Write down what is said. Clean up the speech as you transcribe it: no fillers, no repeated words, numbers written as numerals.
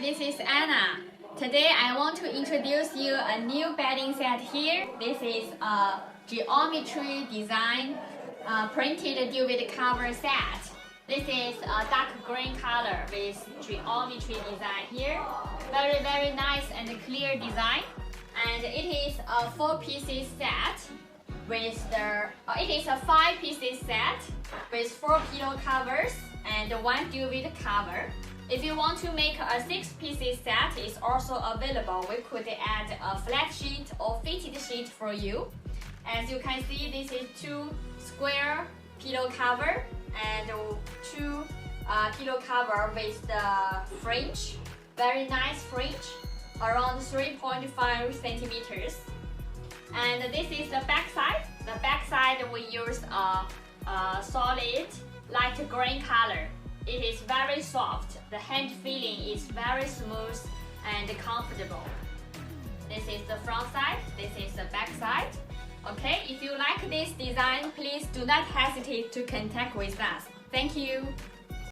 this is Anna. Today I want to introduce you a new bedding set here. This is a geometry design printed duvet cover set. This is a dark green color with geometry design here. Very nice and clear design. And it is a 4 pieces set with it is a 5 pieces set with 4 pillow covers and 1 duvet cover. If you want to make a 6 pieces set, it's also available. We could add a flat sheet or fitted sheet for you. As you can see, this is 2 square pillow cover and 2 pillow cover with the fringe. Very nice fringe, around 3.5 centimeters. And this is the back side. The back side we use a solid light green color. It is very soft. The hand feeling is very smooth and comfortable. This is the front side. This is the back side. Okay, if you like this design, please do not hesitate to contact with us. Thank you.